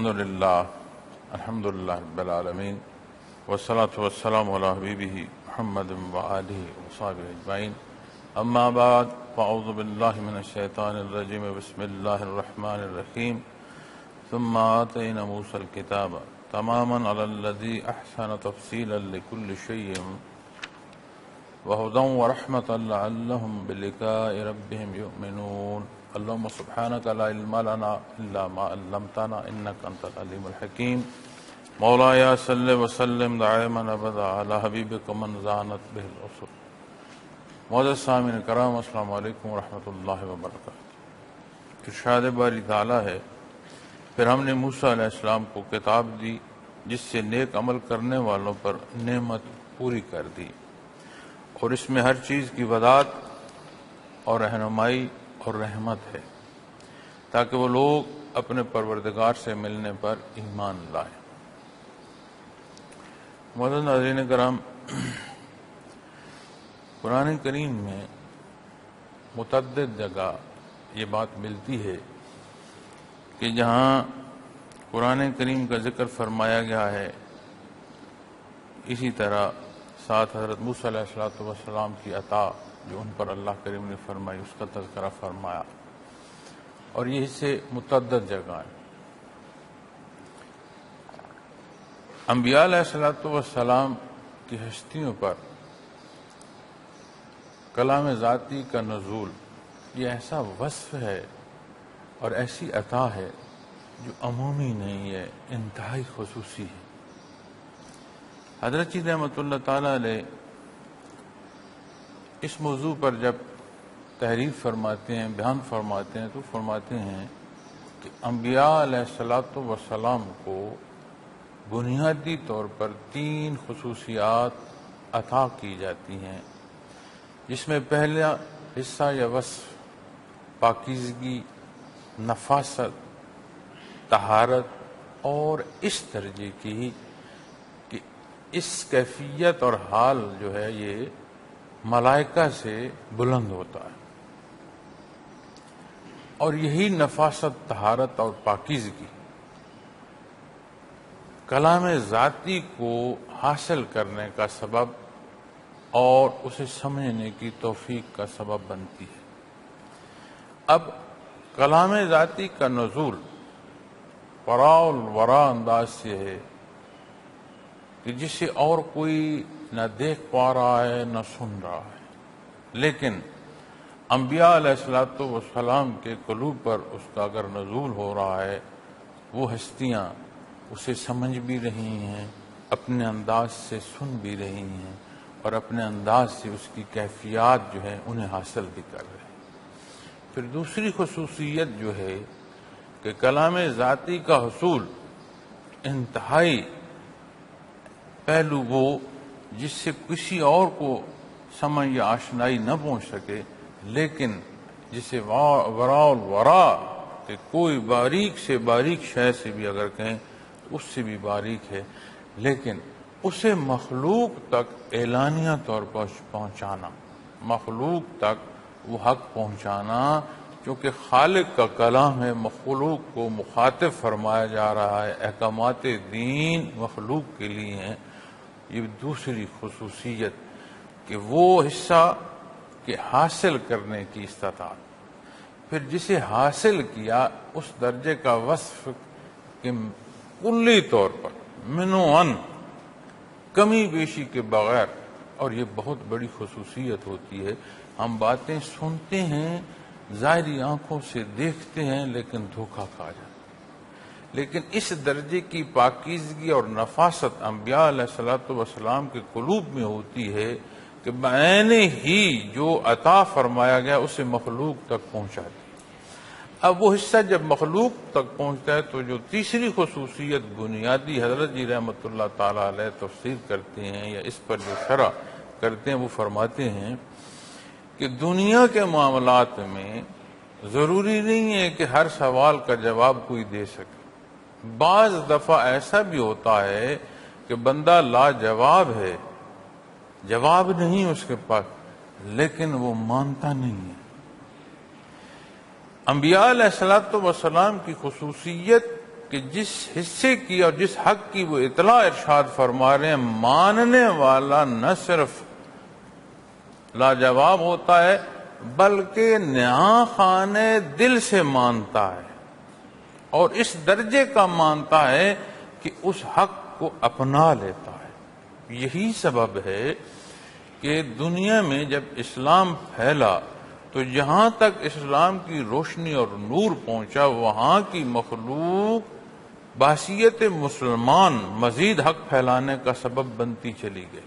الحمد للہ رب العالمین والصلاة والسلام علی حبیبہ محمد وآلہ وصحبہ اجمعین اما بعد فاعوذ باللہ من الشیطان الرجیم بسم اللہ الرحمن الرحیم ثم آتینا موسیٰ الکتاب تماما علی الذی احسن تفصیلا لکل شیء وہدی ورحمۃ لعلہم بلقاء ربہم یؤمنون اللهم سبحانك لا علم لنا إلا ما علمتنا إنك أنت العليم الحكيم مولاي صل وسلم دائما أبدا على حبيبك من زانت به الرسل. معزز سامعین کرام، السلام علیکم ورحمۃ اللہ وبرکاتہ. ارشاد باری تعالیٰ ہے، پھر ہم نے موسیٰ علیہ السلام کو کتاب دی جس سے نیک عمل کرنے والوں پر نعمت پوری کر دی، اور اس میں ہر چیز کی وضاحت اور رہنمائی اور رحمت ہے تاکہ وہ لوگ اپنے پروردگار سے ملنے پر ایمان لائیں. معزز ناظرین کرام، قرآن کریم میں متعدد جگہ یہ بات ملتی ہے کہ جہاں قرآن کریم کا ذکر فرمایا گیا ہے، اسی طرح ساتھ حضرت موسیٰ علیہ السلام کی عطا جو ان پر اللہ کریم نے فرمائی اس کا تذکرہ فرمایا، اور یہ حصے متعدد جگہ ہیں. انبیاء علیہ السلام کی ہستیوں پر کلام ذاتی کا نزول یہ ایسا وصف ہے اور ایسی عطا ہے جو عمومی نہیں ہے، انتہائی خصوصی ہے. حضرت جی رحمۃ اللہ تعالی علیہ اس موضوع پر جب تحریر فرماتے ہیں، بیان فرماتے ہیں، تو فرماتے ہیں کہ انبیاء علیہ السلام کو بنیادی طور پر 3 خصوصیات عطا کی جاتی ہیں، جس میں پہلا حصہ یا وصف پاکیزگی، نفاست، طہارت اور اس درجے کی کہ اس کیفیت اور حال جو ہے یہ ملائکہ سے بلند ہوتا ہے. اور یہی نفاست، طہارت اور پاکیزگی کلام ذاتی کو حاصل کرنے کا سبب اور اسے سمجھنے کی توفیق کا سبب بنتی ہے. اب کلام ذاتی کا نزول وراء الورا انداز سے ہے کہ جسے اور کوئی نہ دیکھ پا رہا ہے نہ سن رہا ہے، لیکن انبیاء علیہ السلام کے قلوب پر اس کا اگر نزول ہو رہا ہے، وہ ہستیاں اسے سمجھ بھی رہی ہیں، اپنے انداز سے سن بھی رہی ہیں، اور اپنے انداز سے اس کی کیفیات جو ہے انہیں حاصل بھی کر رہے ہیں. پھر دوسری خصوصیت جو ہے کہ کلام ذاتی کا حصول انتہائی پہلو وہ جس سے کسی اور کو سمجھ یا آشنائی نہ پہنچ سکے، لیکن جسے وراء الورا کہ کوئی باریک سے باریک شے سے بھی اگر کہیں تو اس سے بھی باریک ہے، لیکن اسے مخلوق تک اعلانیہ طور پر پہنچانا، مخلوق تک وہ حق پہنچانا، کیونکہ خالق کا کلام ہے، مخلوق کو مخاطب فرمایا جا رہا ہے، احکامات دین مخلوق کے لیے ہیں. یہ دوسری خصوصیت کہ وہ حصہ کہ حاصل کرنے کی استطاعت. پھر جسے حاصل کیا اس درجے کا وصف کہ کلی طور پر منوعن کمی بیشی کے بغیر، اور یہ بہت بڑی خصوصیت ہوتی ہے. ہم باتیں سنتے ہیں، ظاہری آنکھوں سے دیکھتے ہیں، لیکن دھوکہ کھا جاتے ہیں. لیکن اس درجے کی پاکیزگی اور نفاست انبیاء علیہ السلام کے قلوب میں ہوتی ہے کہ بعین ہی جو عطا فرمایا گیا اسے مخلوق تک پہنچا دی. اب وہ حصہ جب مخلوق تک پہنچتا ہے تو جو تیسری خصوصیت بنیادی حضرت جی رحمۃ اللہ تعالی علیہ تفسیر کرتے ہیں یا اس پر جو شرح کرتے ہیں، وہ فرماتے ہیں کہ دنیا کے معاملات میں ضروری نہیں ہے کہ ہر سوال کا جواب کوئی دے سکے. بعض دفعہ ایسا بھی ہوتا ہے کہ بندہ لاجواب ہے، جواب نہیں اس کے پاس، لیکن وہ مانتا نہیں ہے. انبیاء علیہ السلام کی خصوصیت کہ جس حصے کی اور جس حق کی وہ اطلاع ارشاد فرما رہے ہیں، ماننے والا نہ صرف لاجواب ہوتا ہے بلکہ نہاں خانے دل سے مانتا ہے، اور اس درجے کا مانتا ہے کہ اس حق کو اپنا لیتا ہے۔ یہی سبب ہے کہ دنیا میں جب اسلام پھیلا تو جہاں تک اسلام کی روشنی اور نور پہنچا، وہاں کی مخلوق بحیثیت مسلمان مزید حق پھیلانے کا سبب بنتی چلی گئی۔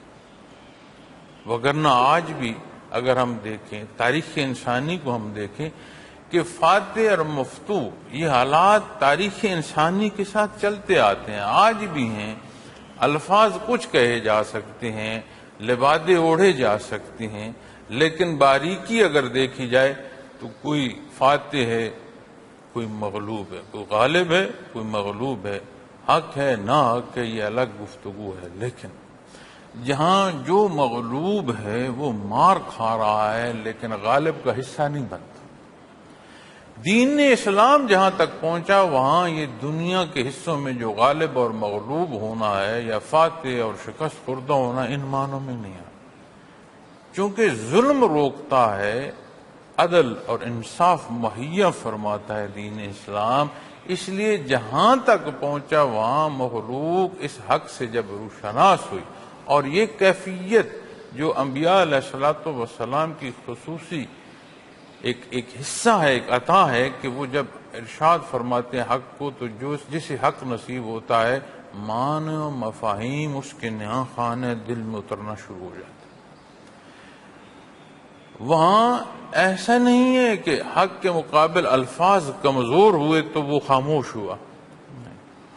وگرنہ آج بھی اگر ہم دیکھیں، تاریخ انسانی کو ہم دیکھیں کہ فاتح اور مفتو یہ حالات تاریخ انسانی کے ساتھ چلتے آتے ہیں، آج بھی ہیں۔ الفاظ کچھ کہے جا سکتے ہیں، لبادے اوڑھے جا سکتے ہیں، لیکن باریکی اگر دیکھی جائے تو کوئی فاتح ہے، کوئی مغلوب ہے، کوئی غالب ہے، کوئی مغلوب ہے، حق ہے نہ حق ہے، یہ الگ گفتگو ہے۔ لیکن جہاں جو مغلوب ہے وہ مار کھا رہا ہے لیکن غالب کا حصہ نہیں بنتا۔ دین اسلام جہاں تک پہنچا وہاں یہ دنیا کے حصوں میں جو غالب اور مغلوب ہونا ہے یا فاتح اور شکست خوردہ ہونا، ان معنوں میں نہیں آتا۔ چونکہ ظلم روکتا ہے، عدل اور انصاف مہیا فرماتا ہے دین اسلام، اس لیے جہاں تک پہنچا وہاں مخلوق اس حق سے جب روشناس ہوئی، اور یہ کیفیت جو انبیاء علیہ الصلوۃ والسلام کی خصوصی ایک حصہ ہے، ایک عطا ہے کہ وہ جب ارشاد فرماتے ہیں حق کو، تو جو جسے حق نصیب ہوتا ہے معنی و مفاہیم اس کے نہاں خانے دل میں اترنا شروع ہو جاتا ہے۔ وہاں ایسا نہیں ہے کہ حق کے مقابل الفاظ کمزور ہوئے تو وہ خاموش ہوا۔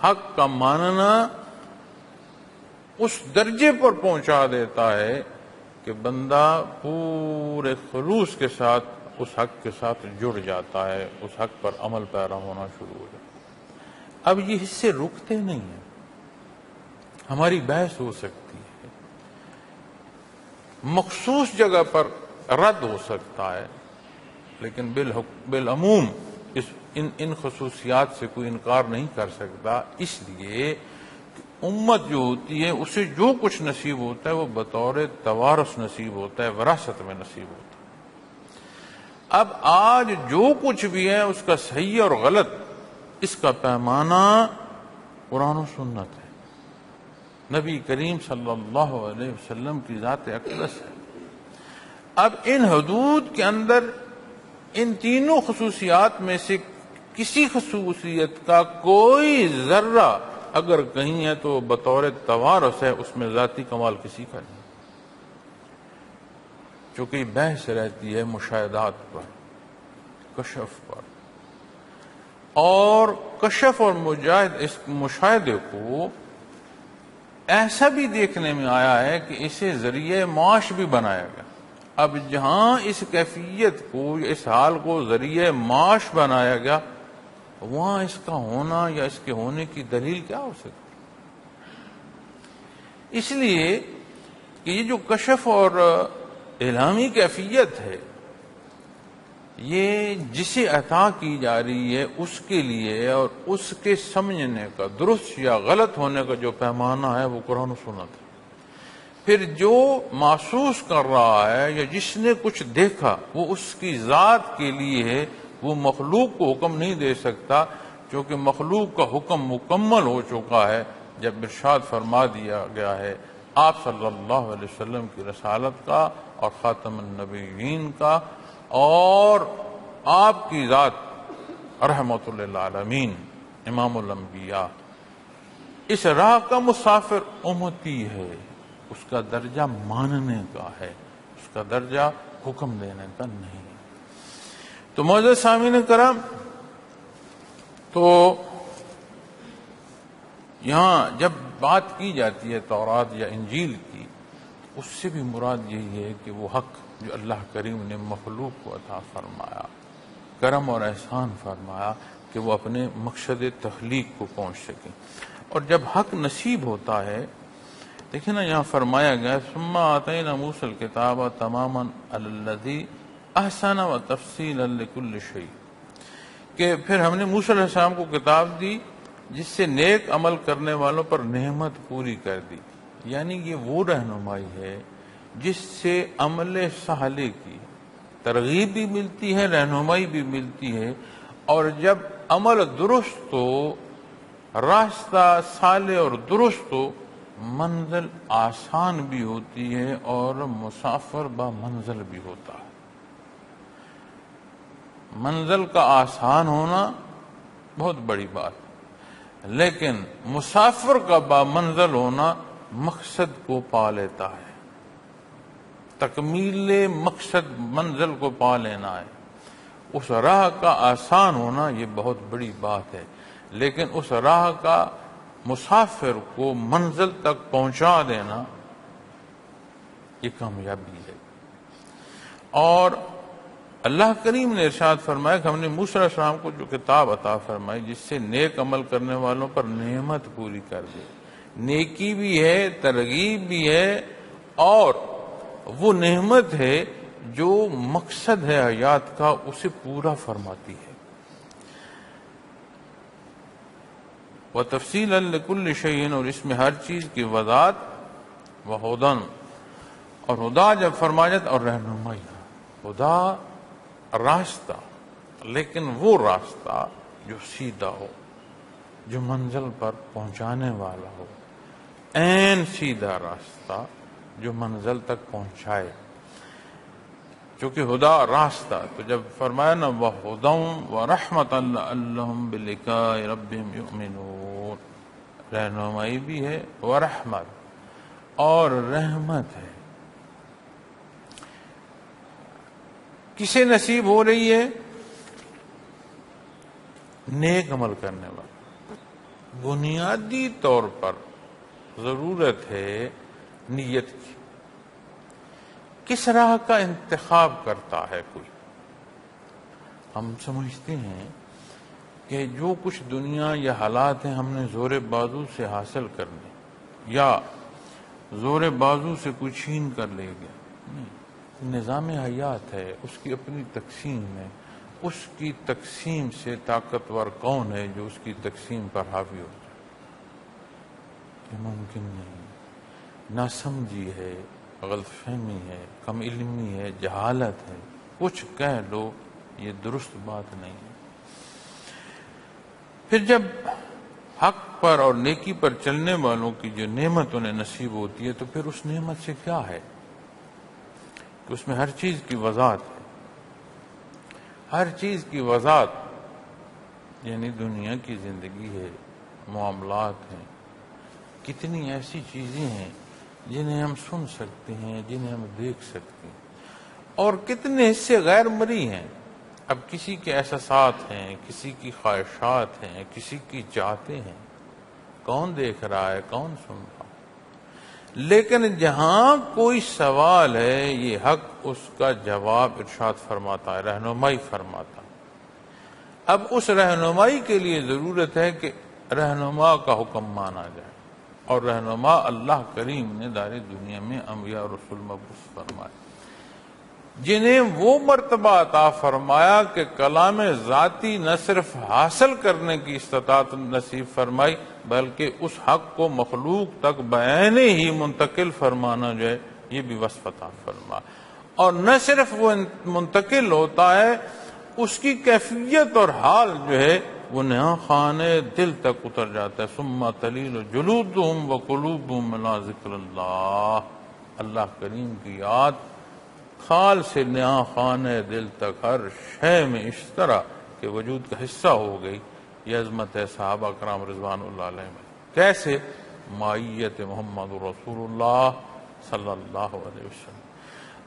حق کا ماننا اس درجے پر پہنچا دیتا ہے کہ بندہ پورے خلوص کے ساتھ اس حق کے ساتھ جڑ جاتا ہے، اس حق پر عمل پیرا ہونا شروع ہو جاتا ہے۔ اب یہ حصے رکتے نہیں ہیں، ہماری بحث ہو سکتی ہے، مخصوص جگہ پر رد ہو سکتا ہے، لیکن بالعموم ان خصوصیات سے کوئی انکار نہیں کر سکتا، اس لیے امت جو ہوتی ہے اسے جو کچھ نصیب ہوتا ہے وہ بطور توارث نصیب ہوتا ہے، وراثت میں نصیب ہوتا ہے۔ اب آج جو کچھ بھی ہے اس کا صحیح اور غلط، اس کا پیمانہ قرآن و سنت ہے، نبی کریم صلی اللہ علیہ وسلم کی ذات اقدس ہے۔ اب ان حدود کے اندر ان تینوں خصوصیات میں سے کسی خصوصیت کا کوئی ذرہ اگر کہیں ہے تو بطور توارث ہے، اس میں ذاتی کمال کسی کا نہیں، چونکہ بحث رہتی ہے مشاہدات پر، کشف پر، اور کشف اور اس مشاہدے کو ایسا بھی دیکھنے میں آیا ہے کہ اسے ذریعہ معاش بھی بنایا گیا۔ اب جہاں اس کیفیت کو، اس حال کو ذریعہ معاش بنایا گیا، وہاں اس کا ہونا یا اس کے ہونے کی دلیل کیا ہو سکتی؟ اس لیے کہ یہ جو کشف اور الہامی کیفیت ہے، یہ جسے عطا کی جا رہی ہے اس کے لیے اور اس کے سمجھنے کا، درست یا غلط ہونے کا جو پیمانہ ہے وہ قرآن و سنت ہے۔ پھر جو محسوس کر رہا ہے یا جس نے کچھ دیکھا وہ اس کی ذات کے لیے ہے، وہ مخلوق کو حکم نہیں دے سکتا، کیونکہ مخلوق کا حکم مکمل ہو چکا ہے جب ارشاد فرما دیا گیا ہے آپ صلی اللہ علیہ وسلم کی رسالت کا اور خاتم النبیین کا، اور آپ کی ذات رحمت للعالمین امام الانبیاء اس راہ کا مسافر امتی ہے، اس کا درجہ ماننے کا ہے، اس کا درجہ حکم دینے کا نہیں۔ تو معزز سامعین کرام، تو یہاں جب بات کی جاتی ہے تورات یا انجیل کی، اس سے بھی مراد یہی ہے کہ وہ حق جو اللہ کریم نے مخلوق کو عطا فرمایا، کرم اور احسان فرمایا کہ وہ اپنے مقصد تخلیق کو پہنچ سکیں۔ اور جب حق نصیب ہوتا ہے، دیکھیں نا یہاں فرمایا گیا ثم آتینا موسیٰ الکتاب تماما علی الذی احسن و تفصیلا لکل شیء، کہ پھر ہم نے موسیٰ علیہ السلام کو کتاب دی جس سے نیک عمل کرنے والوں پر نعمت پوری کر دی. یعنی یہ وہ رہنمائی ہے جس سے عمل صالح کی ترغیب بھی ملتی ہے، رہنمائی بھی ملتی ہے، اور جب عمل درست ہو، راستہ صالح اور درست ہو، منزل آسان بھی ہوتی ہے اور مسافر با منزل بھی ہوتا ہے. منزل کا آسان ہونا بہت بڑی بات ہے، لیکن مسافر کا با منزل ہونا مقصد کو پا لیتا ہے. تکمیل مقصد منزل کو پا لینا ہے. اس راہ کا آسان ہونا یہ بہت بڑی بات ہے، لیکن اس راہ کا مسافر کو منزل تک پہنچا دینا یہ کامیابی ہے. اور اللہ کریم نے ارشاد فرمایا کہ ہم نے موسیٰ علیہ السلام کو جو کتاب عطا فرمائی جس سے نیک عمل کرنے والوں پر نعمت پوری کر دی. نیکی بھی ہے، ترغیب بھی ہے، اور وہ نعمت ہے جو مقصد ہے حیات کا اسے پورا فرماتی ہے. وَتَفْصِيلًا لِكُلِّ شَيْءٍ، اور اس میں ہر چیز کی وضاحت، وَهُدًى، اور ہدا جب فرمایا جاتا اور رہنمائی. ہدا راستہ، لیکن وہ راستہ جو سیدھا ہو، جو منزل پر پہنچانے والا ہو، عین سیدھا راستہ جو منزل تک پہنچائے. چونکہ ہدا راستہ، تو جب فرمایا نا وَهُدًى وَرَحْمَةً لَعَلَّهُمْ بِلِقَاءِ رَبِّهِمْ يُؤْمِنُونَ، رہنمائی بھی ہے ورحمت، اور رحمت ہے. کسے نصیب ہو رہی ہے؟ نیک عمل کرنے والا. بنیادی طور پر ضرورت ہے نیت کی. کس راہ کا انتخاب کرتا ہے کوئی؟ ہم سمجھتے ہیں کہ جو کچھ دنیا یا حالات ہیں ہم نے زور بازو سے حاصل کرنے، یا زور بازو سے کوئی چھین کر لے گیا. نظام حیات ہے، اس کی اپنی تقسیم ہے. اس کی تقسیم سے طاقتور کون ہے جو اس کی تقسیم پر حاوی ہو جائے؟ یہ ممکن نہیں. ناسمجھی ہے، غلط فہمی ہے، کم علمی ہے، جہالت ہے، کچھ کہہ لو، یہ درست بات نہیں ہے. پھر جب حق پر اور نیکی پر چلنے والوں کی جو نعمت انہیں نصیب ہوتی ہے تو پھر اس نعمت سے کیا ہے کہ اس میں ہر چیز کی وضاحت ہے. ہر چیز کی وضاحت یعنی دنیا کی زندگی ہے، معاملات ہیں. کتنی ایسی چیزیں ہیں جنہیں ہم سن سکتے ہیں، جنہیں ہم دیکھ سکتے ہیں، اور کتنے حصے غیر مرئی ہیں. اب کسی کے احساسات ہیں، کسی کی خواہشات ہیں، کسی کی چاہتے ہیں. کون دیکھ رہا ہے، کون سن رہا ہے؟ لیکن جہاں کوئی سوال ہے یہ حق اس کا جواب ارشاد فرماتا ہے، رہنمائی فرماتا ہے. اب اس رہنمائی کے لیے ضرورت ہے کہ رہنما کا حکم مانا جائے، اور رہنما اللہ کریم نے دار دنیا میں انبیاء اور رسول مبعوث فرمائے، جنہیں وہ مرتبہ عطا فرمایا کہ کلام ذاتی نہ صرف حاصل کرنے کی استطاعت نصیب فرمائی بلکہ اس حق کو مخلوق تک بیان ہی منتقل فرمانا جو ہے یہ بھی وصف عطا فرما. اور نہ صرف وہ منتقل ہوتا ہے، اس کی کیفیت اور حال جو ہے وہ نہاں خانے دل تک اتر جاتا ہے. ثم تلیل جلودہم وقلوبہم الی ذکر اللہ. اللہ کریم کی یاد خال سے نہاں خانے دل تک ہر شے میں اس طرح کہ وجود کا حصہ ہو گئی. یہ عظمت ہے صحابہ کرام رضوان اللہ علیہ میں. کیسے؟ معیت محمد رسول اللہ صلی اللہ علیہ وسلم.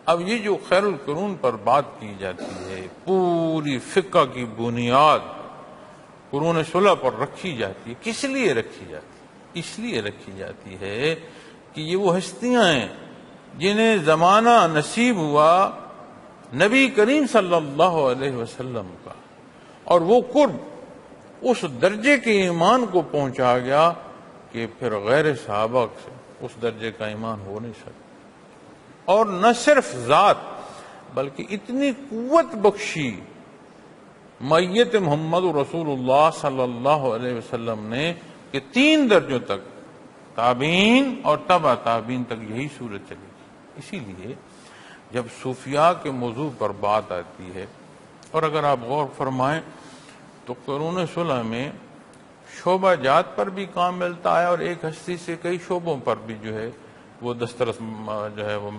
اب یہ جو خیر القرون پر بات کی جاتی ہے، پوری فقہ کی بنیاد قرون صلح پر رکھی جاتی ہے. کس لیے رکھی جاتی ہے؟ اس لیے رکھی جاتی ہے کہ یہ وہ ہستیاں ہیں جنہیں زمانہ نصیب ہوا نبی کریم صلی اللہ علیہ وسلم کا، اور وہ قرب اس درجے کے ایمان کو پہنچا گیا کہ پھر غیر صحابہ سے اس درجے کا ایمان ہو نہیں سکتا. اور نہ صرف ذات بلکہ اتنی قوت بخشی میت محمد رسول اللہ صلی اللہ علیہ وسلم نے کہ 3 درجوں تک تابعین اور تبع تابعین تک یہی صورت چلے گی۔ اسی لیے جب صوفیاء کے موضوع پر بات آتی ہے، اور اگر آپ غور فرمائیں تو قرون صلح میں شعبہ جات پر بھی کام ملتا ہے، اور ایک ہستی سے کئی شعبوں پر بھی جو ہے وہ دسترس جو ہے وہ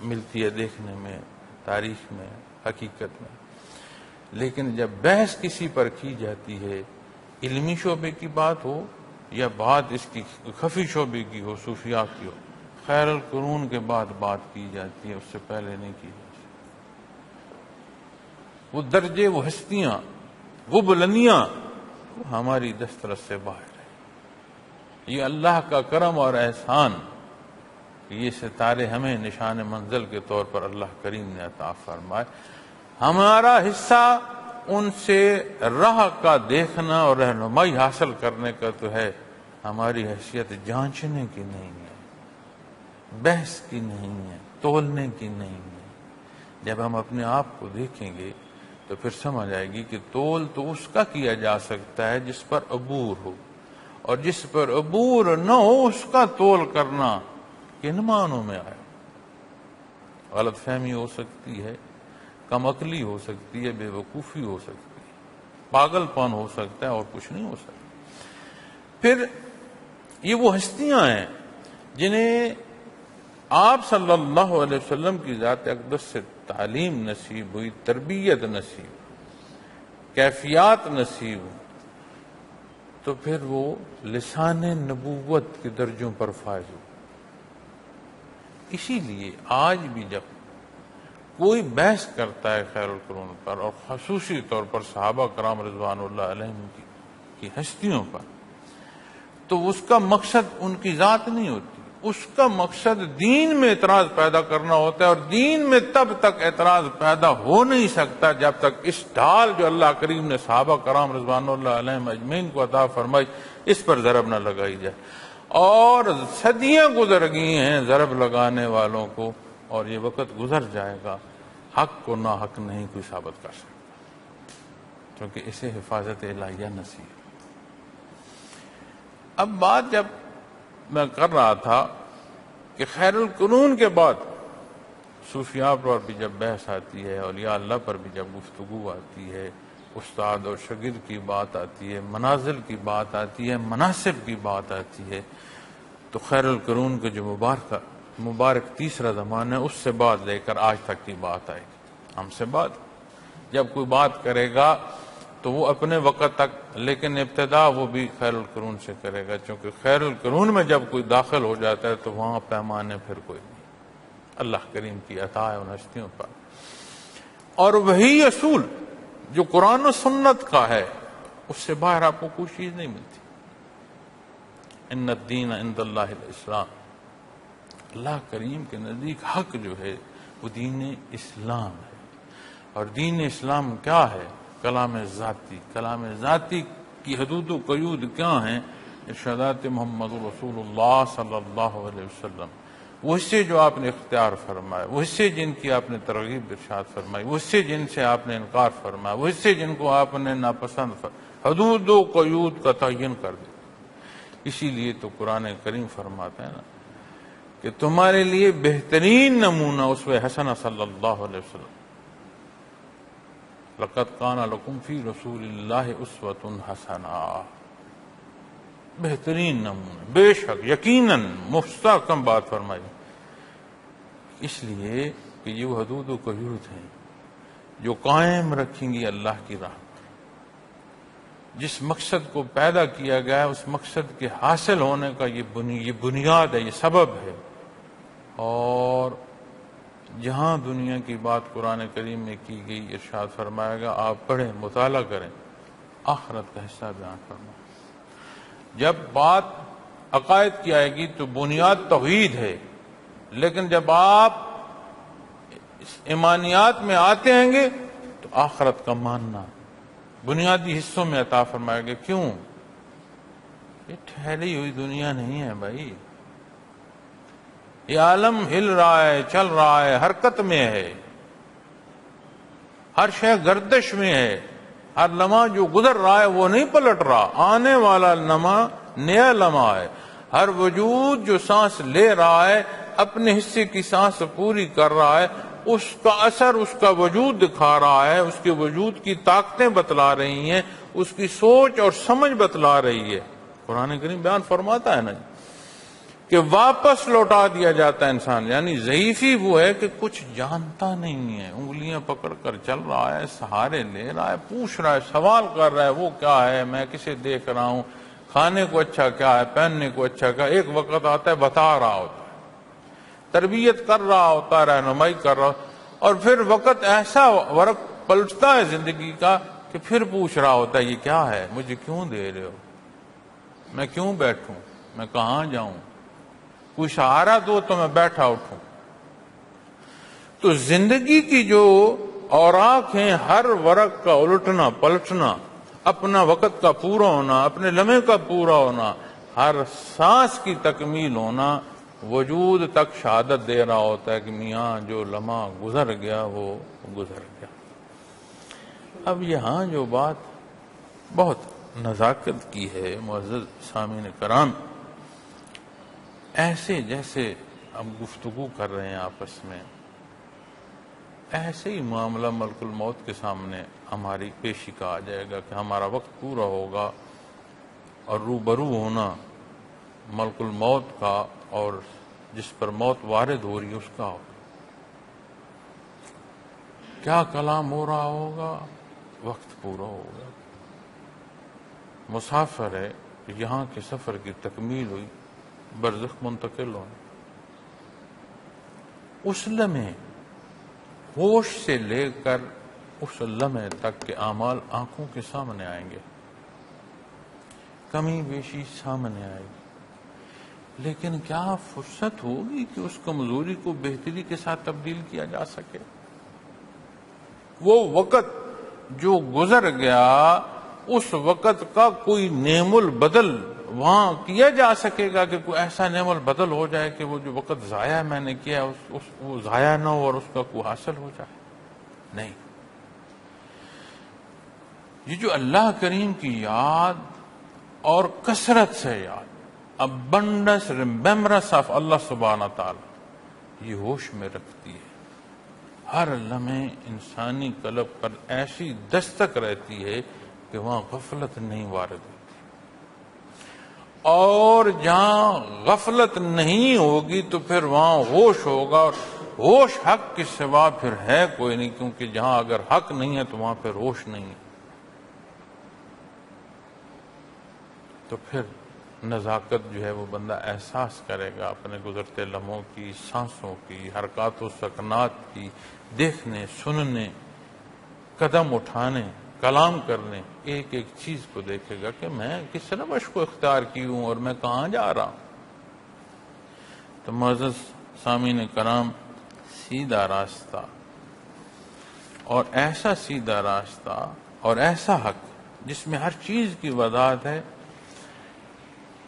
ملتی ہے دیکھنے میں، تاریخ میں، حقیقت میں۔ لیکن جب بحث کسی پر کی جاتی ہے، علمی شعبے کی بات ہو یا بات اس کی خفی شعبے کی ہو، صوفیاء کی ہو، خیر القرون کے بعد بات کی جاتی ہے، اس سے پہلے نہیں کی جاتی۔ وہ درجے، وہ ہستیاں، وہ بلندیاں ہماری دسترس سے باہر ہے۔ یہ اللہ کا کرم اور احسان، یہ ستارے ہمیں نشان منزل کے طور پر اللہ کریم نے عطا فرمائے۔ ہمارا حصہ ان سے راہ کا دیکھنا اور رہنمائی حاصل کرنے کا تو ہے، ہماری حیثیت جانچنے کی نہیں ہے، بحث کی نہیں ہے، تولنے کی نہیں ہے۔ جب ہم اپنے آپ کو دیکھیں گے تو پھر سمجھ آئے گی کہ تول تو اس کا کیا جا سکتا ہے جس پر عبور ہو، اور جس پر عبور نہ ہو اس کا تول کرنا کن معنوں میں آئے۔ غلط فہمی ہو سکتی ہے، کم عقلی ہو سکتی ہے، بے وقوفی ہو سکتی ہے، پاگل پن ہو سکتا ہے، اور کچھ نہیں ہو سکتا۔ پھر یہ وہ ہستیاں ہیں جنہیں آپ صلی اللہ علیہ وسلم کی ذات اقدس سے تعلیم نصیب ہوئی، تربیت نصیب، کیفیات نصیب ہوئی، تو پھر وہ لسان نبوت کے درجوں پر فائز ہو۔ اسی لیے آج بھی جب کوئی بحث کرتا ہے خیر القرون پر، اور خصوصی طور پر صحابہ کرام رضوان اللہ علیہم کی ہستیوں پر، تو اس کا مقصد ان کی ذات نہیں ہوتی، اس کا مقصد دین میں اعتراض پیدا کرنا ہوتا ہے، اور دین میں تب تک اعتراض پیدا ہو نہیں سکتا جب تک اس ڈھال جو اللہ کریم نے صحابہ کرام رضوان اللہ علیہم اجمعین کو عطا فرمائی، اس پر ضرب نہ لگائی جائے۔ اور صدیاں گزر گئی ہیں ضرب لگانے والوں کو، اور یہ وقت گزر جائے گا، حق کو ناحق نہیں کوئی ثابت کر سکتا، کیونکہ اسے حفاظت الہیہ نصیب۔ اب بات جب میں کر رہا تھا کہ خیر القرون کے بعد صوفیاء پر بھی جب بحث آتی ہے، اولیاء اللہ پر بھی جب گفتگو آتی ہے، استاد اور شاگرد کی بات آتی ہے، منازل کی بات آتی ہے، مناسب کی بات آتی ہے، تو خیر القرون کے جو مبارک تیسرا زمانہ ہے، اس سے بعد لے کر آج تک کی بات آئے گی۔ ہم سے بعد جب کوئی بات کرے گا تو وہ اپنے وقت تک، لیکن ابتدا وہ بھی خیر القرون سے کرے گا، چونکہ خیر القرون میں جب کوئی داخل ہو جاتا ہے تو وہاں پیمانے پھر کوئی نہیں، اللہ کریم کی عطا ہے ان ہستیوں پر۔ اور وہی اصول جو قرآن و سنت کا ہے، اس سے باہر آپ کو کوئی چیز نہیں ملتی۔ ان الدین عند اللہ الاسلام، اللہ کریم کے نزدیک حق جو ہے وہ دین اسلام ہے۔ اور دین اسلام کیا ہے؟ کلام ذاتی۔ کلام ذاتی کی حدود و قیود کیا ہیں؟ ارشادات محمد رسول اللہ صلی اللہ علیہ وسلم، وہ حصے جو آپ نے اختیار فرمائے، وہ حصے جن کی آپ نے ترغیب ارشاد فرمائی، وہ حصے جن سے آپ نے انکار فرمایا، وہ حصے جن کو آپ نے ناپسند فرمایا، حدود و قیود کا تعین کر دیا۔ اسی لیے تو قرآن کریم فرماتا ہے نا کہ تمہارے لیے بہترین نمونہ اسوہ حسنہ صلی اللہ علیہ وسلم، لقد کان لکم فی رسول اللہ اسوۃ حسنہ، بہترین نمونہ، بے شک، یقیناً، مستحکم بات فرمائی۔ اس لیے کہ یہ وہ حدود و قیود ہیں جو قائم رکھیں گی اللہ کی راہ، جس مقصد کو پیدا کیا گیا ہے اس مقصد کے حاصل ہونے کا یہ بنیاد ہے، یہ سبب ہے۔ اور جہاں دنیا کی بات قرآن کریم میں کی گئی، ارشاد فرمائے گا آپ پڑھیں، مطالعہ کریں، آخرت کا حصہ بیان فرمائے۔ جب بات عقائد کی آئے گی تو بنیاد توحید ہے، لیکن جب آپ ایمانیات میں آتے ہیں گے تو آخرت کا ماننا بنیادی حصوں میں عطا فرمائے گا۔ کیوں؟ یہ ٹھہری ہوئی دنیا نہیں ہے بھائی، یہ عالم ہل رہا ہے، چل رہا ہے، حرکت میں ہے، ہر شے گردش میں ہے، ہر لمحہ جو گزر رہا ہے وہ نہیں پلٹ رہا، آنے والا لمحہ نیا لمحہ ہے۔ ہر وجود جو سانس لے رہا ہے اپنے حصے کی سانس پوری کر رہا ہے، اس کا اثر اس کا وجود دکھا رہا ہے، اس کے وجود کی طاقتیں بتلا رہی ہیں، اس کی سوچ اور سمجھ بتلا رہی ہے۔ قرآن کریم بیان فرماتا ہے نا کہ واپس لوٹا دیا جاتا ہے انسان، یعنی ضعیفی وہ ہے کہ کچھ جانتا نہیں ہے، انگلیاں پکڑ کر چل رہا ہے، سہارے لے رہا ہے، پوچھ رہا ہے، سوال کر رہا ہے وہ کیا ہے، میں کسے دیکھ رہا ہوں، کھانے کو اچھا کیا ہے، پہننے کو اچھا کیا ہے۔ ایک وقت آتا ہے بتا رہا ہوتا ہے، تربیت کر رہا ہوتا ہے، رہنمائی کر رہا ہوتا ہے، اور پھر وقت ایسا ورق پلٹتا ہے زندگی کا کہ پھر پوچھ رہا ہوتا ہے یہ کیا ہے، مجھے کیوں دے رہے ہو، میں کیوں بیٹھوں، میں کہاں جاؤں، کوئی سہارا دو تو میں بیٹھا اٹھوں۔ تو زندگی کی جو اوراق ہیں، ہر ورق کا الٹنا پلٹنا، اپنا وقت کا پورا ہونا، اپنے لمحے کا پورا ہونا، ہر سانس کی تکمیل ہونا، وجود تک شہادت دے رہا ہوتا ہے کہ میاں جو لمحہ گزر گیا وہ گزر گیا۔ اب یہاں جو بات بہت نزاکت کی ہے معزز سامعین کرام، ایسے جیسے ہم گفتگو کر رہے ہیں آپس میں، ایسے ہی معاملہ ملک الموت کے سامنے ہماری پیشی کا آ جائے گا کہ ہمارا وقت پورا ہوگا اور روبرو ہونا ملک الموت کا، اور جس پر موت وارد ہو رہی ہے اس کا ہوگا۔ کیا کلام ہو رہا ہوگا، وقت پورا ہوگا۔ مسافر ہے، یہاں کے سفر کی تکمیل ہوئی، برزخ منتقل ہونا۔ اس لمحے ہوش سے لے کر اس لمحے تک کے اعمال آنکھوں کے سامنے آئیں گے، کمی بیشی سامنے آئے گی، لیکن کیا فرصت ہوگی کہ اس کمزوری کو بہتری کے ساتھ تبدیل کیا جا سکے؟ وہ وقت جو گزر گیا، اس وقت کا کوئی نعم البدل وہاں کیا جا سکے گا کہ کوئی ایسا نعم البدل ہو جائے کہ وہ جو وقت ضائع میں نے کیا وہ ضائع نہ ہو اور اس کا کوئی حاصل ہو جائے؟ نہیں۔ یہ جو اللہ کریم کی یاد اور کثرت سے یاد، abundance remembrance of اللہ سبحانہ تعالی، یہ ہوش میں رکھتی ہے۔ ہر لمحے انسانی قلب پر ایسی دستک رہتی ہے کہ وہاں غفلت نہیں وارد ہوتی، اور جہاں غفلت نہیں ہوگی تو پھر وہاں ہوش ہوگا، اور ہوش حق کے سوا پھر ہے کوئی نہیں، کیونکہ جہاں اگر حق نہیں ہے تو وہاں پھر ہوش نہیں ہے۔ تو پھر نزاکت جو ہے وہ بندہ احساس کرے گا اپنے گزرتے لمحوں کی، سانسوں کی، حرکات و سکنات کی، دیکھنے، سننے، قدم اٹھانے، کلام کرنے، ایک ایک چیز کو دیکھے گا کہ میں کس روش کو اختیار کی ہوں اور میں کہاں جا رہا ہوں۔ تو معزز سامعین کرام، سیدھا راستہ، اور ایسا سیدھا راستہ اور ایسا حق جس میں ہر چیز کی وضاحت ہے،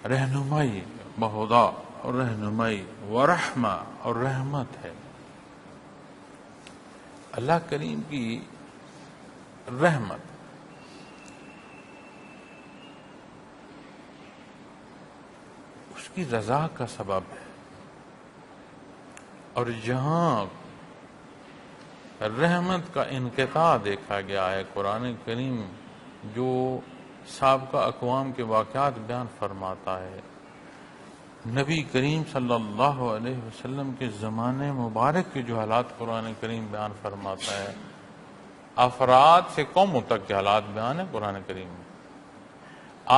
رہنمائی بہدا اور رہنمائی ورحمہ اور رحمت ہے۔ اللہ کریم کی رحمت اس کی رضا کا سبب ہے، اور جہاں رحمت کا انقطاع دیکھا گیا ہے، قرآن کریم جو سابقہ اقوام کے واقعات بیان فرماتا ہے، نبی کریم صلی اللہ علیہ وسلم کے زمانے مبارک کے جو حالات قرآن کریم بیان فرماتا ہے، افراد سے قوموں تک کے حالات بیان ہے قرآن کریم میں۔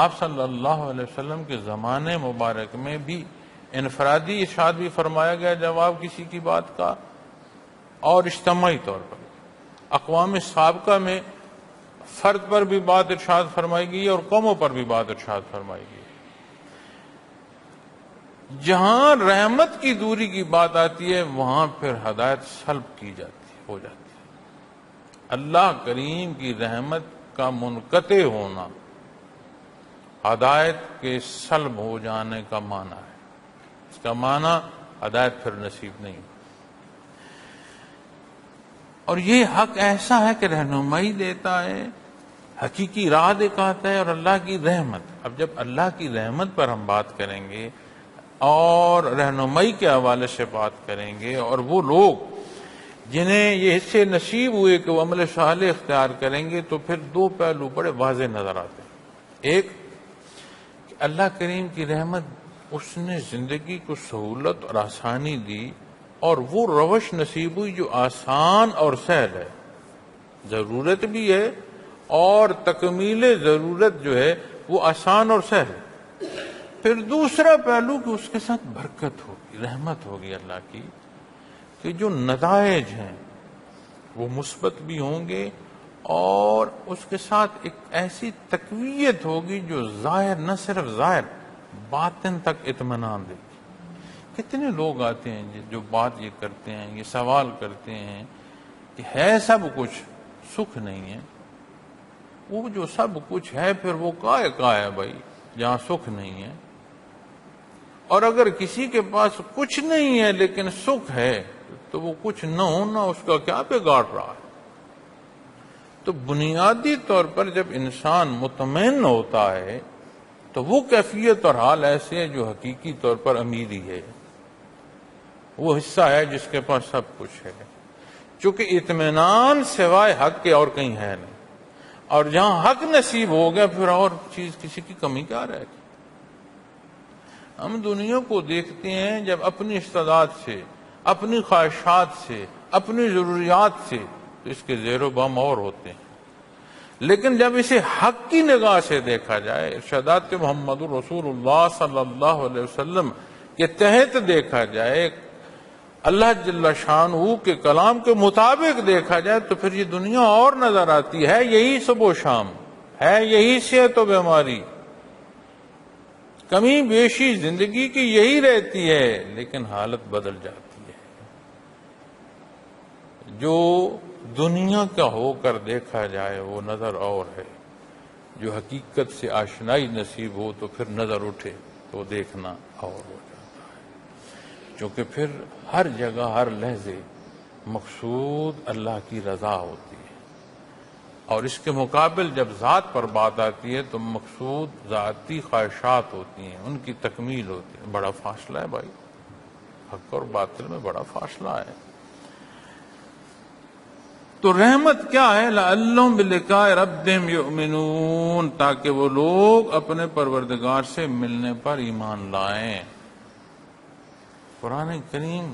آپ صلی اللہ علیہ وسلم کے زمانے مبارک میں بھی انفرادی ارشاد بھی فرمایا گیا جواب کسی کی بات کا، اور اجتماعی طور پر اقوام سابقہ میں فرد پر بھی بات ارشاد فرمائی گئی اور قوموں پر بھی بات ارشاد فرمائی گئی۔ جہاں رحمت کی دوری کی بات آتی ہے وہاں پھر ہدایت سلب کی جاتی ہو جاتی ہے۔ اللہ کریم کی رحمت کا منقطع ہونا ہدایت کے سلب ہو جانے کا معنی ہے۔ اس کا معنی ہدایت پھر نصیب نہیں۔ اور یہ حق ایسا ہے کہ رہنمائی دیتا ہے، حقیقی راہ دکھاتا ہے اور اللہ کی رحمت. اب جب اللہ کی رحمت پر ہم بات کریں گے اور رہنمائی کے حوالے سے بات کریں گے، اور وہ لوگ جنہیں یہ حصے نصیب ہوئے کہ وہ عمل صالح اختیار کریں گے، تو پھر دو پہلو بڑے واضح نظر آتے ہیں. ایک کہ اللہ کریم کی رحمت، اس نے زندگی کو سہولت اور آسانی دی، اور وہ روش نصیب ہوئی جو آسان اور سہل ہے. ضرورت بھی ہے اور تکمیل ضرورت جو ہے وہ آسان اور سہل ہے. پھر دوسرا پہلو کہ اس کے ساتھ برکت ہوگی، رحمت ہوگی اللہ کی، کہ جو نتائج ہیں وہ مثبت بھی ہوں گے، اور اس کے ساتھ ایک ایسی تقویت ہوگی جو ظاہر، نہ صرف ظاہر، باطن تک اطمینان دے گی. کتنے لوگ آتے ہیں جو بات یہ کرتے ہیں، یہ سوال کرتے ہیں کہ ہے سب کچھ، سکھ نہیں ہے. وہ جو سب کچھ ہے پھر وہ کا ہے بھائی جہاں سکھ نہیں ہے؟ اور اگر کسی کے پاس کچھ نہیں ہے لیکن سکھ ہے تو وہ کچھ نہ ہونا اس کا کیا بگاڑ رہا ہے؟ تو بنیادی طور پر جب انسان مطمئن ہوتا ہے تو وہ کیفیت اور حال ایسے ہے جو حقیقی طور پر امیری ہے. وہ حصہ ہے جس کے پاس سب کچھ ہے، چونکہ اطمینان سوائے حق کے اور کہیں ہے نہیں. اور جہاں حق نصیب ہو گیا پھر اور چیز کسی کی کمی کیا رہے گی؟ ہم دنیا کو دیکھتے ہیں جب اپنی استعداد سے، اپنی خواہشات سے، اپنی ضروریات سے، تو اس کے زیر و بم اور ہوتے ہیں. لیکن جب اسے حق کی نگاہ سے دیکھا جائے، ارشادات محمد رسول اللہ صلی اللہ علیہ وسلم کے تحت دیکھا جائے، اللہ جل شانہ کے کلام کے مطابق دیکھا جائے، تو پھر یہ دنیا اور نظر آتی ہے. یہی صبح و شام ہے، یہی صحت و بیماری، کمی بیشی زندگی کی یہی رہتی ہے، لیکن حالت بدل جاتی ہے. جو دنیا کا ہو کر دیکھا جائے وہ نظر اور ہے، جو حقیقت سے آشنائی نصیب ہو تو پھر نظر اٹھے تو دیکھنا اور ہو جاتا ہے. کیونکہ پھر ہر جگہ، ہر لحظے مقصود اللہ کی رضا ہوتی ہے، اور اس کے مقابل جب ذات پر بات آتی ہے تو مقصود ذاتی خواہشات ہوتی ہیں، ان کی تکمیل ہوتی ہے. بڑا فاصلہ ہے بھائی، حق اور باطل میں بڑا فاصلہ ہے. تو رحمت کیا ہے؟ لعلہم بلقاء ربہم یؤمنون، تاکہ وہ لوگ اپنے پروردگار سے ملنے پر ایمان لائیں. قرآن کریم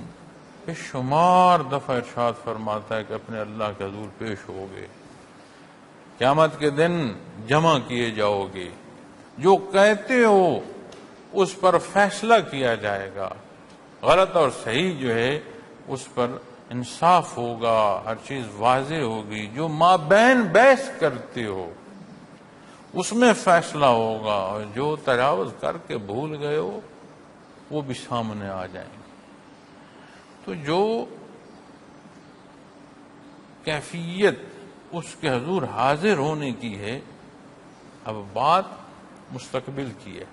بے شمار دفعہ ارشاد فرماتا ہے کہ اپنے اللہ کے حضور پیش ہوگے، قیامت کے دن جمع کیے جاؤ گے، جو کہتے ہو اس پر فیصلہ کیا جائے گا، غلط اور صحیح جو ہے اس پر انصاف ہوگا، ہر چیز واضح ہوگی. جو مابین بحث کرتے ہو اس میں فیصلہ ہوگا، اور جو تجاوز کر کے بھول گئے ہو وہ بھی سامنے آ جائیں گے. تو جو کیفیت اس کے حضور حاضر ہونے کی ہے، اب بات مستقبل کی ہے،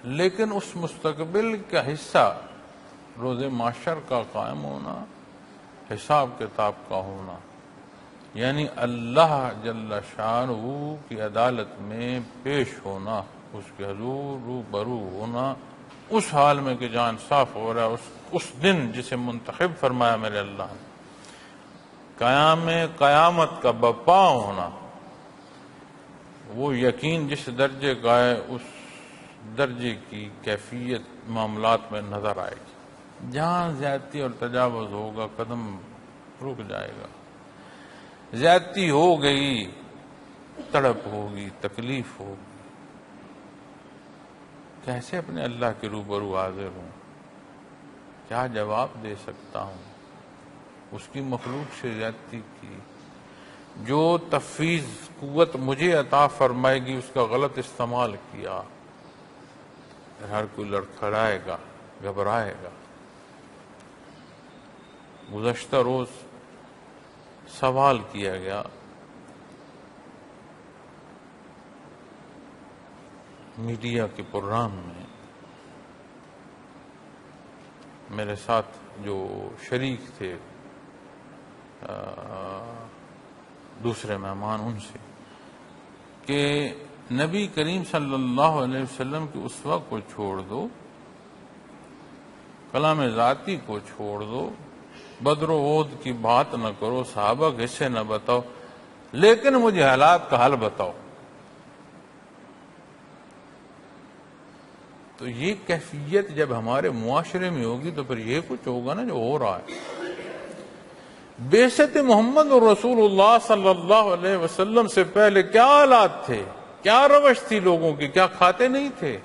لیکن اس مستقبل کا حصہ روز محشر کا قائم ہونا، حساب کتاب کا ہونا، یعنی اللہ جل شانہ کی عدالت میں پیش ہونا، اس کے حضور روبرو ہونا، اس حال میں کہ جہاں انصاف ہو رہا ہے، اس دن جسے منتخب فرمایا میرے اللہ نے، قیامت کا بپا ہونا. وہ یقین جس درجے کا ہے اس درجے کی کیفیت معاملات میں نظر آئے گی. جہاں زیادتی اور تجاوز ہوگا قدم رک جائے گا. زیادتی ہو گئی، تڑپ ہوگی، تکلیف ہوگی. کیسے اپنے اللہ کے روبرو حاضر ہوں؟ کیا جواب دے سکتا ہوں؟ اس کی مخلوق سے زیادتی کی، جو تفویض قوت مجھے عطا فرمائے گی اس کا غلط استعمال کیا. ہر کوئی لڑکھڑائے گا، گھبرائے گا. گزشتہ روز سوال کیا گیا میڈیا کے پروگرام میں، میرے ساتھ جو شریک تھے دوسرے مہمان ان سے کہ نبی کریم صلی اللہ علیہ وسلم کی اسوہ کو چھوڑ دو، کلام ذاتی کو چھوڑ دو، بدر و عہد کی بات نہ کرو، صحابہ کے حصے نہ بتاؤ، لیکن مجھے حالات کا حل بتاؤ۔ تو یہ کیفیت جب ہمارے معاشرے میں ہوگی تو پھر یہ کچھ ہوگا نا جو ہو رہا ہے۔ بعثت محمد رسول اللہ صلی اللہ علیہ وسلم سے پہلے کیا حالات تھے، کیا روش تھی لوگوں کی؟ کیا کھاتے نہیں تھے،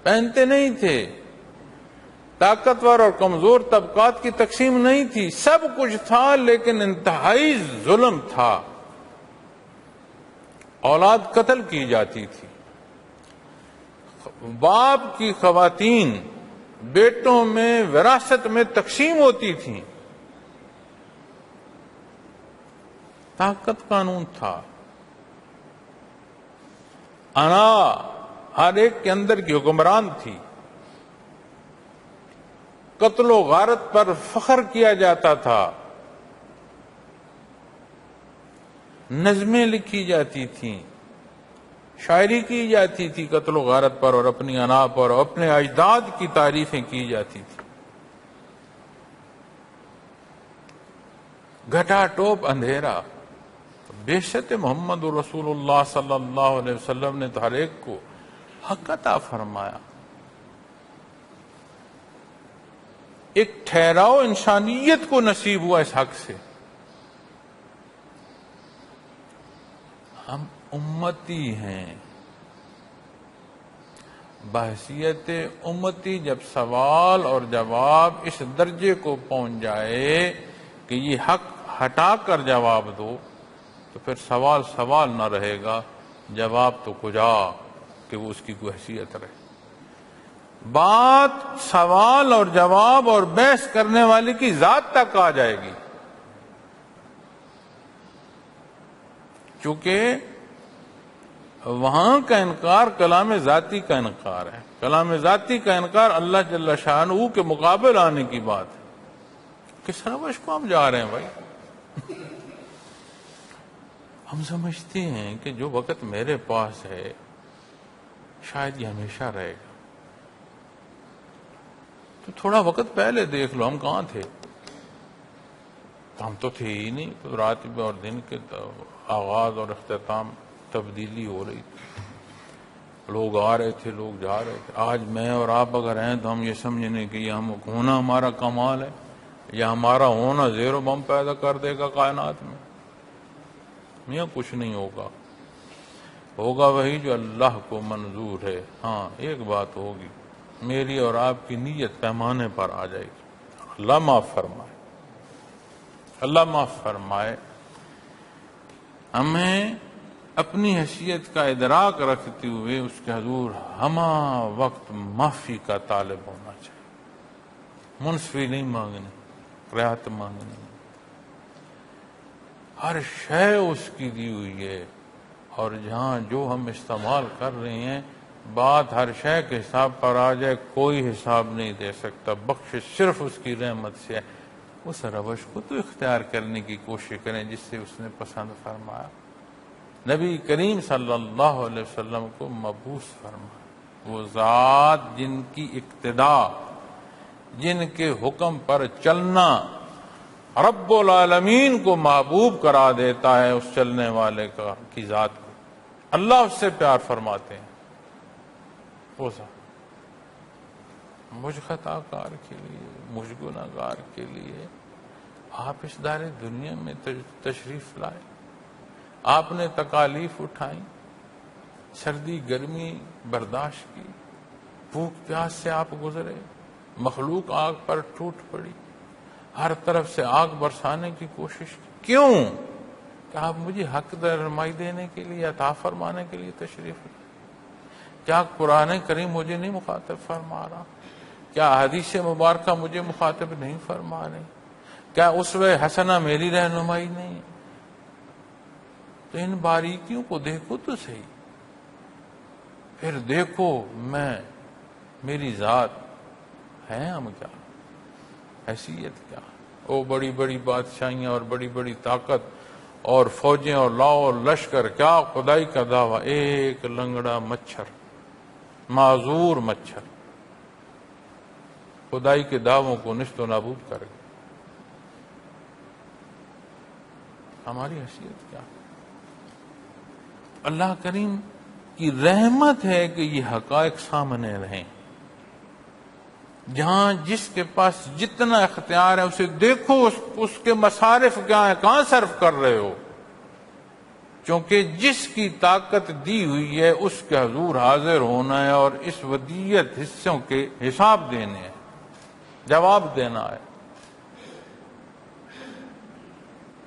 پہنتے نہیں تھے، طاقتور اور کمزور طبقات کی تقسیم نہیں تھی، سب کچھ تھا لیکن انتہائی ظلم تھا، اولاد قتل کی جاتی تھی، باپ کی خواتین بیٹوں میں وراثت میں تقسیم ہوتی تھیں، طاقت قانون تھا، انا ہر ایک کے اندر کی حکمران تھی، قتل و غارت پر فخر کیا جاتا تھا، نظمیں لکھی جاتی تھیں، شاعری کی جاتی تھی قتل و غارت پر اور اپنی انا پر، اور اپنے اجداد کی تعریفیں کی جاتی تھی۔ گھٹا ٹوپ اندھیرا، بعثت محمد رسول اللہ صلی اللہ علیہ وسلم نے تو ہر ایک کو حق عطا فرمایا، ایک ٹھہراؤ انسانیت کو نصیب ہوا اس حق سے۔ ہم امتی ہیں، بحیثیت امتی جب سوال اور جواب اس درجے کو پہنچ جائے کہ یہ حق ہٹا کر جواب دو تو پھر سوال نہ رہے گا، جواب تو کجا کہ وہ اس کی کوئی حیثیت رہے۔ بات سوال اور جواب اور بحث کرنے والے کی ذات تک آ جائے گی، چونکہ وہاں کا انکار کلام ذاتی کا انکار ہے، کلام ذاتی کا انکار اللہ جل شانہ کے مقابل آنے کی بات ہے۔ کس روش کو ہم جا رہے ہیں بھائی؟ ہم سمجھتے ہیں کہ جو وقت میرے پاس ہے شاید یہ ہمیشہ رہے گا، تو تھوڑا وقت پہلے دیکھ لو ہم کہاں تھے؟ ہم تو تھے ہی نہیں، تو رات اور دن کے آغاز اور اختتام تبدیلی ہو رہی تھی، لوگ آ رہے تھے، لوگ جا رہے تھے۔ آج میں اور آپ اگر ہیں تو ہم یہ سمجھنے کہ یہ ہم ہونا ہمارا کمال ہے، یا ہمارا ہونا زیر و بم پیدا کر دے گا کائنات میں؟ یہ کچھ نہیں ہوگا، ہوگا وہی جو اللہ کو منظور ہے۔ ہاں ایک بات ہوگی، میری اور آپ کی نیت پیمانے پر آ جائے گی۔ اللہ معاف فرمائے، اللہ معاف فرمائے۔ ہمیں اپنی حیثیت کا ادراک رکھتے ہوئے اس کے حضور ہمہ وقت معافی کا طالب ہونا چاہیے، منصفی نہیں مانگنی، رعایت مانگنی، ہر شے اس کی دی ہوئی ہے، اور جہاں جو ہم استعمال کر رہے ہیں بات ہر شے کے حساب پر آ جائے، کوئی حساب نہیں دے سکتا، بخشش صرف اس کی رحمت سے ہے۔ اس روش کو تو اختیار کرنے کی کوشش کریں جس سے اس نے پسند فرمایا، نبی کریم صلی اللہ علیہ وسلم کو مبعوث فرمایا، وہ ذات جن کی اقتدا، جن کے حکم پر چلنا رب العالمین کو محبوب کرا دیتا ہے، اس چلنے والے کی ذات کو اللہ اس سے پیار فرماتے ہیں۔ وہ ذات مجھ خطا کار کے لیے، مجھ گناہگار کے لیے آپ اس دار دنیا میں تشریف لائے، آپ نے تکالیف اٹھائیں، سردی گرمی برداشت کی، بھوک پیاس سے آپ گزرے، مخلوق آگ پر ٹوٹ پڑی، ہر طرف سے آگ برسانے کی کوشش کی۔ کیوں؟ کہ آپ مجھے حق رہنمائی دینے کے لیے، عطا فرمانے کے لیے تشریف لائے۔ کیا قرآن کریم مجھے نہیں مخاطب فرما رہا؟ کیا حدیث مبارکہ مجھے مخاطب نہیں فرما رہی؟ کیا اسوہ حسنہ میری رہنمائی نہیں ہے؟ تو ان باریکیوں کو دیکھو تو صحیح، پھر دیکھو میری ذات ہے ہم کیا، حیثیت کیا۔ وہ بڑی بڑی بادشاہیاں اور بڑی بڑی طاقت اور فوجیں اور لاؤ اور لشکر، کیا خدائی کا دعویٰ، ایک لنگڑا مچھر، معذور مچھر خدائی کے دعووں کو نشت و نابود کر گئے۔ ہماری حیثیت کیا؟ اللہ کریم کی رحمت ہے کہ یہ حقائق سامنے رہیں۔ جہاں جس کے پاس جتنا اختیار ہے اسے دیکھو، اس کے مصارف کیا ہیں، کہاں صرف کر رہے ہو، کیونکہ جس کی طاقت دی ہوئی ہے اس کے حضور حاضر ہونا ہے اور اس ودیت حصوں کے حساب دینے ہیں، جواب دینا ہے۔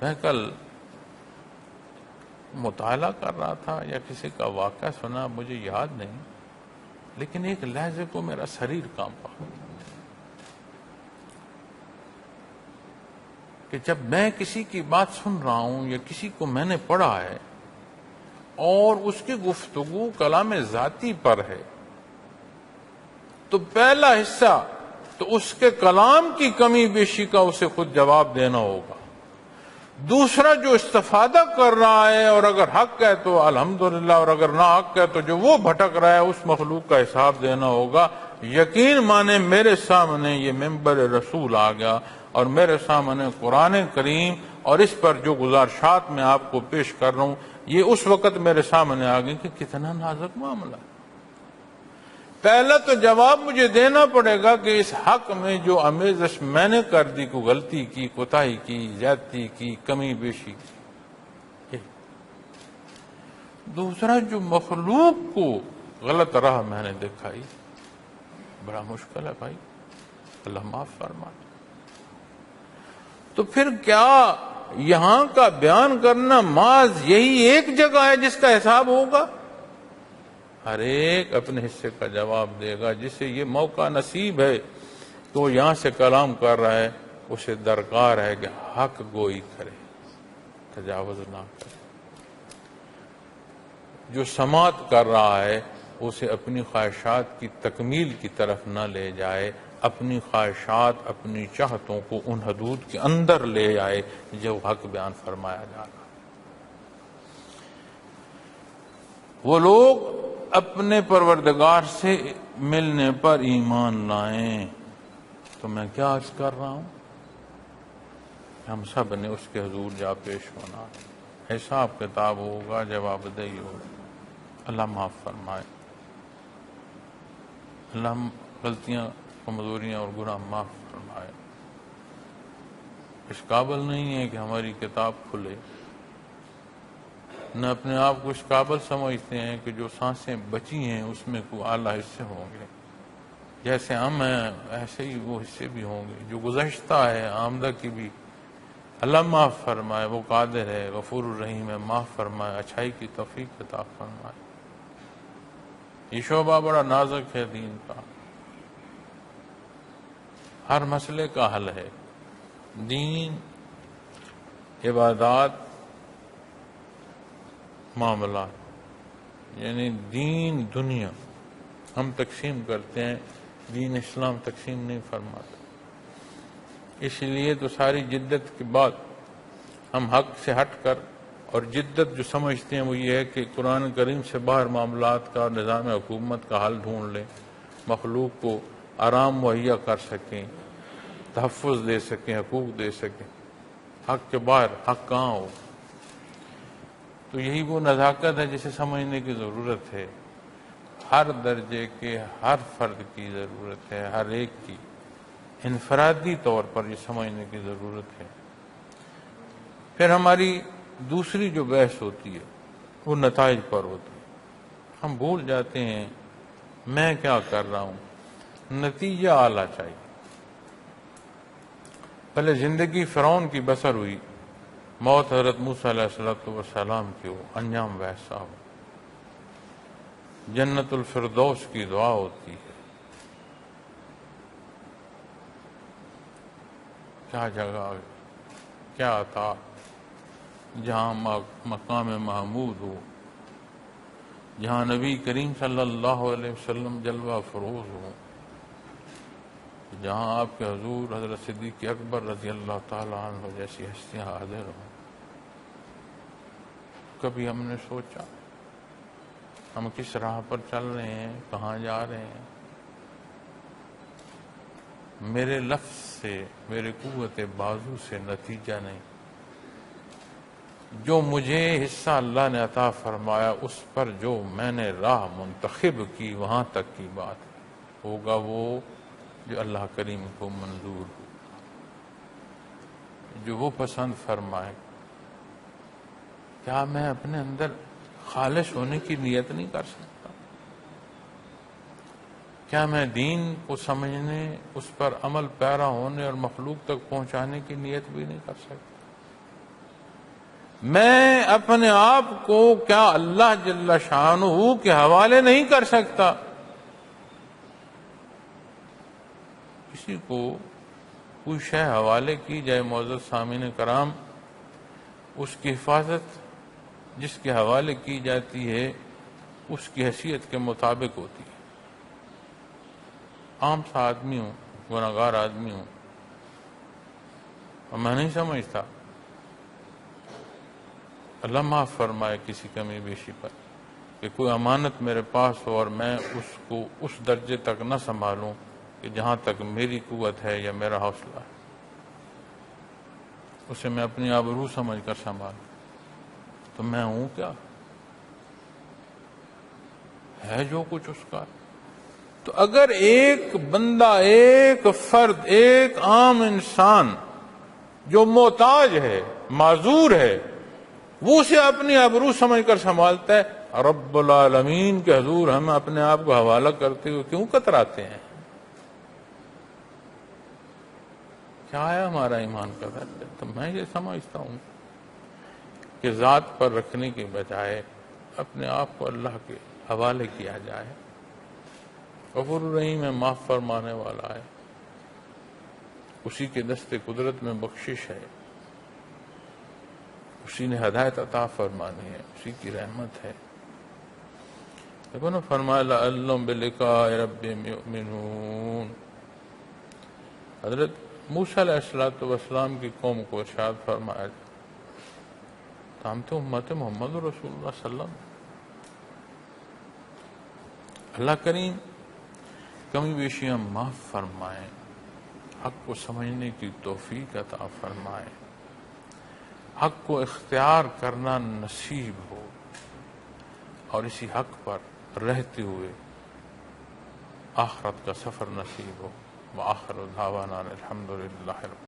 میں کل مطالعہ کر رہا تھا یا کسی کا واقعہ سنا، مجھے یاد نہیں، لیکن ایک لہجے کو میرا شریر کانپا کہ جب میں کسی کی بات سن رہا ہوں یا کسی کو میں نے پڑھا ہے اور اس کی گفتگو کلام ذاتی پر ہے، تو پہلا حصہ تو اس کے کلام کی کمی بیشی کا اسے خود جواب دینا ہوگا، دوسرا جو استفادہ کر رہا ہے اور اگر حق ہے تو الحمدللہ، اور اگر نہ حق ہے تو جو وہ بھٹک رہا ہے اس مخلوق کا حساب دینا ہوگا۔ یقین مانے میرے سامنے یہ منبر رسول آ گیا اور میرے سامنے قرآن کریم اور اس پر جو گزارشات میں آپ کو پیش کر رہا ہوں یہ اس وقت میرے سامنے آ گئی کہ کتنا نازک معاملہ ہے۔ پہلا تو جواب مجھے دینا پڑے گا کہ اس حق میں جو آمیزش میں نے کر دی، کو غلطی کی، کوتاہی کی، زیادتی کی، کمی بیشی کی۔ دوسرا جو مخلوق کو غلط راہ میں نے دکھائی، بڑا مشکل ہے بھائی، اللہ معاف فرمائے۔ تو پھر کیا یہاں کا بیان کرنا محض یہی ایک جگہ ہے جس کا حساب ہوگا؟ ہر ایک اپنے حصے کا جواب دے گا۔ جسے یہ موقع نصیب ہے تو وہ یہاں سے کلام کر رہا ہے، اسے درکار ہے کہ حق گوئی کرے، تجاوز نہ کرے۔ جو سماعت کر رہا ہے اسے اپنی خواہشات کی تکمیل کی طرف نہ لے جائے، اپنی خواہشات، اپنی چاہتوں کو ان حدود کے اندر لے آئے جو حق بیان فرمایا جا رہا۔ وہ لوگ اپنے پروردگار سے ملنے پر ایمان لائیں۔ تو میں کیا عرض کر رہا ہوں؟ ہم سب نے اس کے حضور جا پیش ہونا، حساب کتاب ہوگا، جواب دہی ہوگا۔ اللہ معاف فرمائے، اللہ غلطیاں، کمزوریاں اور گناہ معاف فرمائے۔ اس قابل نہیں ہے کہ ہماری کتاب کھلے، نہ اپنے آپ کو اس قابل سمجھتے ہیں کہ جو سانسیں بچی ہیں اس میں کوئی اعلیٰ حصے ہوں گے، جیسے ہم ہیں ایسے ہی وہ حصے بھی ہوں گے، جو گزشتہ ہے آمدہ کی بھی۔ اللہ معاف فرمائے، وہ قادر ہے، غفور الرحیم ہے، معاف فرمائے، اچھائی کی توفیق عطا فرمائے۔ یہ شعبہ بڑا نازک ہے دین کا، ہر مسئلے کا حل ہے۔ دین، عبادات، معاملات، یعنی دین دنیا ہم تقسیم کرتے ہیں، دین اسلام تقسیم نہیں فرماتا۔ اس لیے تو ساری جدت کے بعد ہم حق سے ہٹ کر، اور جدت جو سمجھتے ہیں وہ یہ ہے کہ قرآن کریم سے باہر معاملات کا، نظام حکومت کا حل ڈھونڈ لیں، مخلوق کو آرام مہیا کر سکیں، تحفظ دے سکیں، حقوق دے سکیں۔ حق کے باہر حق کہاں ہو؟ تو یہی وہ نزاکت ہے جسے سمجھنے کی ضرورت ہے، ہر درجے کے ہر فرد کی ضرورت ہے، ہر ایک کی انفرادی طور پر یہ سمجھنے کی ضرورت ہے۔ پھر ہماری دوسری جو بحث ہوتی ہے وہ نتائج پر ہوتی ہے۔ ہم بھول جاتے ہیں میں کیا کر رہا ہوں، نتیجہ اعلیٰ چاہیے۔ پہلے زندگی فرعون کی بسر ہوئی، موت حضرت موسیٰ علیہ السلام کی ہو، انجام ویسا ہو۔ جنت الفردوس کی دعا ہوتی ہے، کیا جگہ، کیا عطا، جہاں مقام محمود ہو، جہاں نبی کریم صلی اللہ علیہ وسلم جلوہ فروز ہو، جہاں آپ کے حضور حضرت صدیق اکبر رضی اللہ تعالیٰ عنہ جیسی ہستیاں حاضر ہوں۔ کبھی ہم نے سوچا ہم کس راہ پر چل رہے ہیں، کہاں جا رہے ہیں؟ میرے لفظ سے، میرے قوت بازو سے نتیجہ نہیں، جو مجھے حصہ اللہ نے عطا فرمایا اس پر جو میں نے راہ منتخب کی وہاں تک کی بات ہوگا وہ جو اللہ کریم کو منظور ہو، جو وہ پسند فرمائے۔ کیا میں اپنے اندر خالص ہونے کی نیت نہیں کر سکتا؟ کیا میں دین کو سمجھنے، اس پر عمل پیرا ہونے اور مخلوق تک پہنچانے کی نیت بھی نہیں کر سکتا؟ میں اپنے آپ کو کیا اللہ جل شانہ کے حوالے نہیں کر سکتا؟ کسی کو کوئی شے حوالے کی جائے معزز سامعین کرام، اس کی حفاظت جس کے حوالے کی جاتی ہے اس کی حیثیت کے مطابق ہوتی ہے۔ عام سا آدمی ہوں، گناہگار آدمی ہوں، اور میں نہیں سمجھتا، اللہ معاف فرمائے کسی کمی بیشی پر، کہ کوئی امانت میرے پاس ہو اور میں اس کو اس درجے تک نہ سنبھالوں کہ جہاں تک میری قوت ہے یا میرا حوصلہ ہے، اسے میں اپنی آبرو سمجھ کر سنبھالوں، تو میں ہوں کیا؟ ہے جو کچھ اس کا۔ تو اگر ایک بندہ، ایک فرد، ایک عام انسان جو محتاج ہے، معذور ہے، وہ اسے اپنی آبرو سمجھ کر سنبھالتا ہے، رب العالمین کے حضور ہم اپنے آپ کو حوالہ کرتے ہوئے کیوں کتراتے ہیں؟ کیا ہے ہمارا ایمان کا درجہ؟ تو میں یہ سمجھتا ہوں کہ ذات پر رکھنے کے بجائے اپنے آپ کو اللہ کے حوالے کیا جائے۔ غفور الرحیم ہے، معاف فرمانے والا ہے، اسی کے دست قدرت میں بخشش ہے، اسی نے ہدایت عطا فرمانی ہے، اسی کی رحمت ہے۔ دیکھو نا، فرمایا لَعَلَّهُمْ بِلِقَاءِ رَبِّهِمْ يُؤْمِنُونَ۔ حضرت موسیٰ علیہ السلام کی قوم کو ارشاد فرمایا، ہم تو امت محمد رسول اللہ صلی اللہ علیہ وسلم۔ اللہ کریم کمی بیشیاں معاف فرمائیں، حق کو سمجھنے کی توفیق عطا فرمائیں، حق کو اختیار کرنا نصیب ہو، اور اسی حق پر رہتے ہوئے آخرت کا سفر نصیب ہو۔ وآخر دعوانا الحمدللہ۔